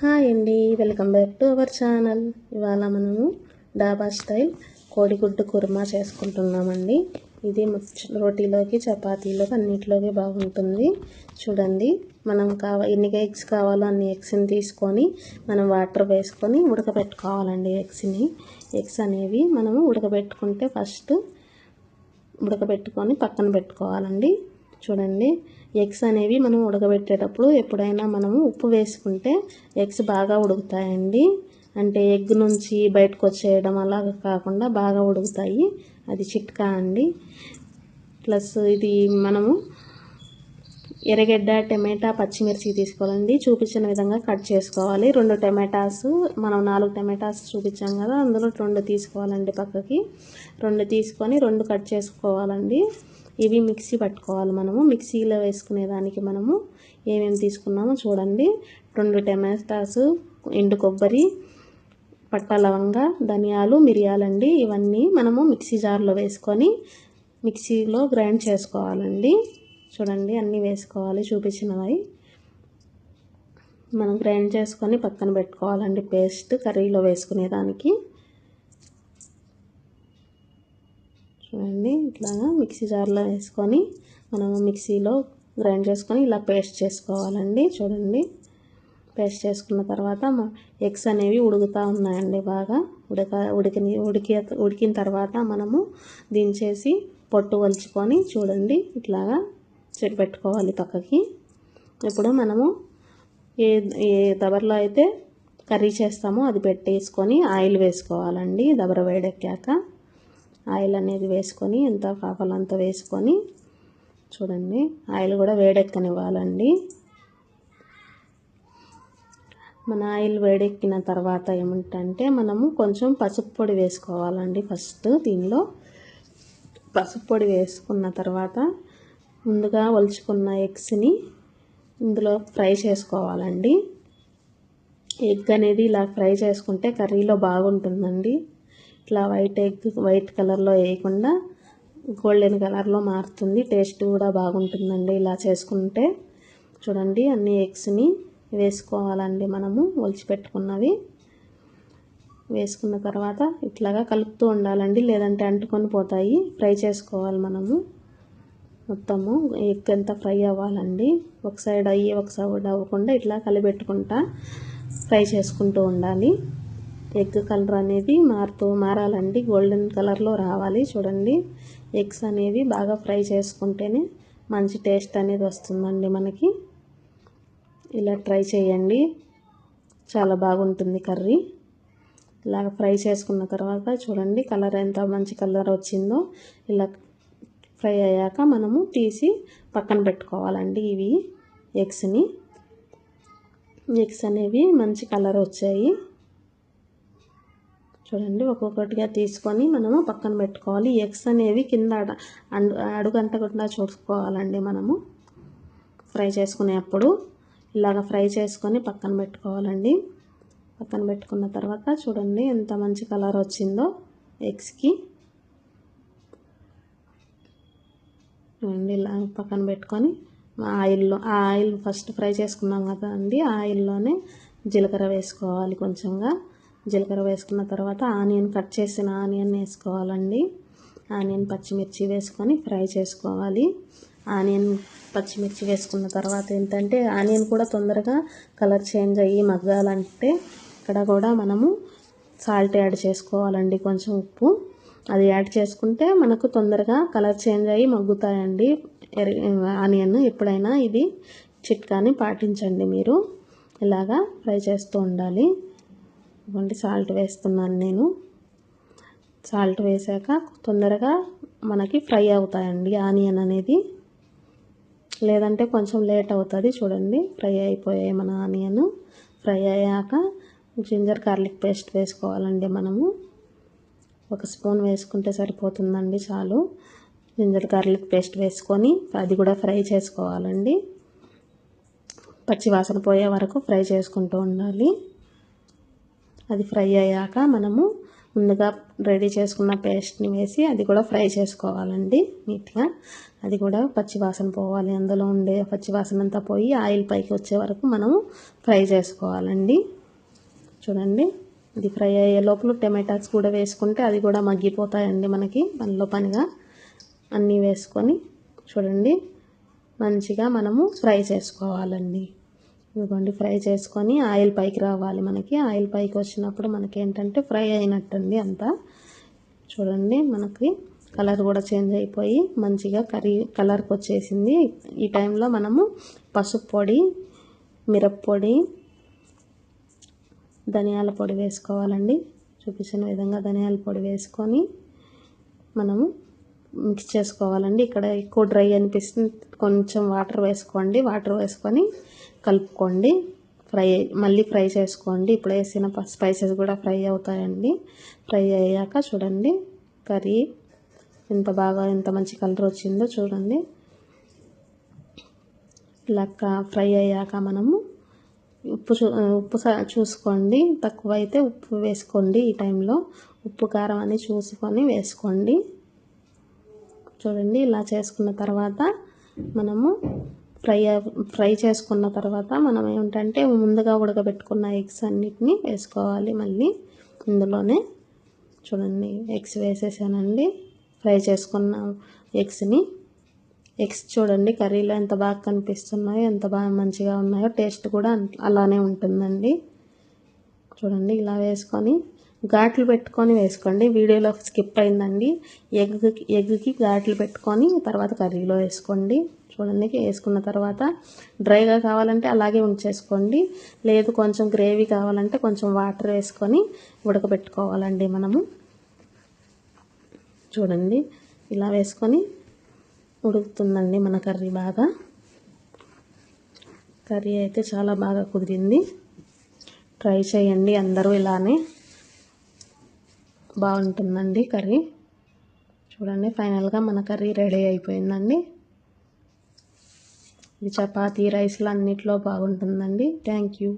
Hi అండి, welcome back to our channel. ఇవాళ మనము డాబా స్టైల్ కోడిగుడ్డు కుర్మా చేసుకుంటున్నామండి. ఇది రోటీలోకి, చపాతీలోకి అన్నిటిలోకి బాగుంటుంది. చూడండి, మనం ఎన్ని ఎగ్స్ కావాలో అన్ని ఎగ్స్ని తీసుకొని మనం వాటర్ వేసుకొని ఉడకబెట్టుకోవాలండి. ఎగ్స్ అనేవి మనము ఉడకబెట్టుకుంటే ఫస్ట్ ఉడకబెట్టుకొని పక్కన పెట్టుకోవాలండి. చూడండి, ఎగ్స్ అనేవి మనం ఉడకబెట్టేటప్పుడు ఎప్పుడైనా మనము ఉప్పు వేసుకుంటే ఎగ్స్ బాగా ఉడుకుతాయండి. అంటే ఎగ్ నుంచి బయటకు వచ్చేయడం అలాగ కాకుండా బాగా ఉడుకుతాయి. అది చిట్కా అండి. ప్లస్ ఇది మనము ఎర్రగడ్డ, టమాటా, పచ్చిమిర్చి తీసుకోవాలండి. చూపించిన విధంగా కట్ చేసుకోవాలి. 2 టమాటాస్, మనం 4 టమాటాస్ చూపించాం కదా, అందులో 2 తీసుకోవాలండి. పక్కకి 2 తీసుకొని 2 కట్ చేసుకోవాలండి. ఇవి మిక్సీ పట్టుకోవాలి. మనము మిక్సీలో వేసుకునేదానికి మనము ఏమేమి తీసుకున్నామో చూడండి. 2 టమాటాస్, ఎండు కొబ్బరి, పట్ట, లవంగ, ధనియాలు, మిరియాలండి. ఇవన్నీ మనము మిక్సీ జార్లో వేసుకొని మిక్సీలో గ్రైండ్ చేసుకోవాలండి. చూడండి, అన్నీ వేసుకోవాలి చూపించినవి మనం గ్రైండ్ చేసుకొని పక్కన పెట్టుకోవాలండి. పేస్ట్ కర్రీలో వేసుకునేదానికి. చూడండి, ఇట్లాగా మిక్సీ జార్లో వేసుకొని మనము మిక్సీలో గ్రైండ్ చేసుకొని ఇలా పేస్ట్ చేసుకోవాలండి. చూడండి, పేస్ట్ చేసుకున్న తర్వాత ఎగ్స్ అనేవి ఉడుకుతూ ఉన్నాయండి. బాగా ఉడికిన తర్వాత మనము దించేసి పొట్టు వలుచుకొని చూడండి ఇట్లాగా చెట్టు పెట్టుకోవాలి పక్కకి. ఇప్పుడు మనము ఏ దబరలో అయితే కర్రీ చేస్తామో అది పెట్టేసుకొని ఆయిల్ వేసుకోవాలండి. దబర వేడెక్కాక ఆయిల్ అనేది వేసుకొని ఎంత కావాలో అంత వేసుకొని చూడండి, ఆయిల్ కూడా వేడెక్కనివ్వాలండి. మన ఆయిల్ వేడెక్కిన తర్వాత ఏమిటంటే మనము కొంచెం పసుపు పొడి వేసుకోవాలండి. ఫస్ట్ దీనిలో పసుపు పొడి వేసుకున్న తర్వాత ముందుగా ఒలుచుకున్న ఎగ్స్ని ఇందులో ఫ్రై చేసుకోవాలండి. ఎగ్ అనేది ఇలా ఫ్రై చేసుకుంటే కర్రీలో బాగుంటుందండి. ఇట్లా వైట్ కలర్లో వేయకుండా గోల్డెన్ కలర్లో మారుతుంది. టేస్ట్ కూడా బాగుంటుందండి ఇలా చేసుకుంటే. చూడండి, అన్ని ఎగ్స్ని వేసుకోవాలండి. మనము ఒలిచిపెట్టుకున్నవి వేసుకున్న తర్వాత ఇట్లాగా కలుపుతూ ఉండాలండి, లేదంటే అంటుకొని పోతాయి. ఫ్రై చేసుకోవాలి మనము. మొత్తము ఎగ్ అంతా ఫ్రై అవ్వాలండి. ఒక సైడ్ అయ్యి ఒక సైడ్ అవ్వకుండా ఇట్లా కలిపెట్టుకుంటా ఫ్రై చేసుకుంటూ ఉండాలి. ఎగ్ కలర్ అనేది మారాలండి, గోల్డెన్ కలర్లో రావాలి. చూడండి, ఎగ్స్ అనేవి బాగా ఫ్రై చేసుకుంటేనే మంచి టేస్ట్ అనేది వస్తుందండి మనకి. ఇలా ట్రై చేయండి, చాలా బాగుంటుంది కర్రీ. ఇలాగ ఫ్రై చేసుకున్న తర్వాత చూడండి కలర్ ఎంత మంచి కలర్ వచ్చిందో. ఇలా ఫ్రై అయ్యాక మనము తీసి పక్కన పెట్టుకోవాలండి. ఇవి ఎగ్స్ అనేవి మంచి కలర్ వచ్చాయి. చూడండి, ఒక్కొక్కటిగా తీసుకొని మనము పక్కన పెట్టుకోవాలి. ఎగ్స్ అనేవి కింద అడుగంటకుండా చూసుకోవాలండి. మనము ఫ్రై చేసుకునేప్పుడు ఇలాగ ఫ్రై చేసుకొని పక్కన పెట్టుకోవాలండి. పక్కన పెట్టుకున్న తర్వాత చూడండి ఎంత మంచి కలర్ వచ్చిందో ఎగ్స్కి. చూడండి, ఇలా పక్కన పెట్టుకొని ఆయిల్ ఫస్ట్ ఫ్రై చేసుకున్నాం కదా అండి, ఆయిల్లోనే జీలకర్ర వేసుకోవాలి. కొంచెంగా జీలకర్ర వేసుకున్న తర్వాత కట్ చేసిన ఆనియన్ వేసుకోవాలండి. ఆనియన్, పచ్చిమిర్చి వేసుకొని ఫ్రై చేసుకోవాలి. ఆనియన్, పచ్చిమిర్చి వేసుకున్న తర్వాత ఏంటంటే ఆనియన్ కూడా తొందరగా కలర్ చేంజ్ అయ్యి మగ్గాలంటే ఇక్కడ కూడా మనము సాల్ట్ యాడ్ చేసుకోవాలండి. కొంచెం ఉప్పు అది యాడ్ చేసుకుంటే మనకు తొందరగా కలర్ చేంజ్ అయ్యి మగ్గుతాయండి ఆనియన్. ఎప్పుడైనా ఇది చిట్కాని పాటించండి మీరు. ఇలాగా ఫ్రై చేస్తూ ఉండాలి. ఇవ్వండి, సాల్ట్ వేస్తున్నాను నేను. సాల్ట్ వేసాక తొందరగా మనకి ఫ్రై అవుతాయండి ఆనియన్ అనేది, లేదంటే కొంచెం లేట్ అవుతుంది. చూడండి, ఫ్రై అయిపోయాయి మన ఆనియన్. ఫ్రై అయ్యాక జింజర్ గార్లిక్ పేస్ట్ వేసుకోవాలండి. మనము 1 స్పూన్ వేసుకుంటే సరిపోతుందండి, చాలు. జింజర్ గార్లిక్ పేస్ట్ వేసుకొని అది కూడా ఫ్రై చేసుకోవాలండి. పచ్చి వాసన పోయే వరకు ఫ్రై చేసుకుంటూ ఉండాలి. అది ఫ్రై అయ్యాక మనము ముందుగా రెడీ చేసుకున్న పేస్ట్ని వేసి అది కూడా ఫ్రై చేసుకోవాలండి నీట్గా. అది కూడా పచ్చివాసన పోవాలి, అందులో ఉండే పచ్చివాసన అంతా పోయి ఆయిల్ పైకి వచ్చే వరకు మనము ఫ్రై చేసుకోవాలండి. చూడండి, ఇది ఫ్రై అయ్యే లోపల టమాటాస్ కూడా వేసుకుంటే అది కూడా మగ్గిపోతాయండి మనకి పనిలో పనిగా. అన్నీ వేసుకొని చూడండి మంచిగా మనము ఫ్రై చేసుకోవాలండి. ఇదిగోండి ఫ్రై చేసుకొని ఆయిల్ పైకి రావాలి మనకి. ఆయిల్ పైకి వచ్చినప్పుడు మనకి ఏంటంటే ఫ్రై అయినట్టండి అంతా. చూడండి మనకి కలర్ కూడా చేంజ్ అయిపోయి మంచిగా కర్రీ కలర్కి వచ్చేసింది. ఈ టైంలో మనము పసుపు పొడి, మిరప్పొడి, ధనియాల పొడి వేసుకోవాలండి. చూపించిన విధంగా ధనియాల పొడి వేసుకొని మనము మిక్స్ చేసుకోవాలండి. ఇక్కడ ఎక్కువ డ్రై అనిపిస్తుంది, కొంచెం వాటర్ వేసుకోండి. వాటర్ వేసుకొని కలుపుకోండి. మళ్ళీ ఫ్రై చేసుకోండి. ఇప్పుడు వేసిన స్పైసెస్ కూడా ఫ్రై అవుతాయండి. ఫ్రై అయ్యాక చూడండి కర్రీ ఎంత మంచి కలర్ వచ్చిందో చూడండి. ఇలా ఫ్రై అయ్యాక మనము ఉప్పు చూసుకోండి. తక్కువ అయితే ఉప్పు వేసుకోండి. ఈ టైంలో ఉప్పు కారం అని చూసుకొని వేసుకోండి. చూడండి ఇలా చేసుకున్న తర్వాత మనము ఫ్రై చేసుకున్న తర్వాత మనం ఏమిటంటే ముందుగా ఉడకబెట్టుకున్న ఎగ్స్ అన్నిటినీ వేసుకోవాలి. మళ్ళీ ఇందులోనే చూడండి ఎగ్స్ వేసేసానండి. ఫ్రై చేసుకున్న ఎగ్స్ చూడండి కర్రీలో ఎంత బాగా కనిపిస్తున్నాయో, ఎంత బాగా మంచిగా ఉన్నాయో. టేస్ట్ కూడా అలానే ఉంటుందండి. చూడండి ఇలా వేసుకొని ఘాట్లు పెట్టుకొని వేసుకోండి. వీడియోలో స్కిప్ అయిందండి. ఎగ్కి ఘాట్లు పెట్టుకొని తర్వాత కర్రీలో వేసుకోండి. చూడండి వేసుకున్న తర్వాత డ్రైగా కావాలంటే అలాగే ఉంచేసుకోండి. లేదు కొంచెం గ్రేవీ కావాలంటే కొంచెం వాటర్ వేసుకొని ఉడకబెట్టుకోవాలండి మనము. చూడండి ఇలా వేసుకొని ఉడుకుతుందండి మన కర్రీ బాగా. కర్రీ అయితే చాలా బాగా కుదిరింది. ట్రై చేయండి అందరూ, ఇలానే బాగుంటుందండి కర్రీ. చూడండి ఫైనల్గా మన కర్రీ రెడీ అయిపోయిందండి. ఇది చపాతీ, రైస్లు అన్నిట్లో బాగుంటుందండి. Thank you.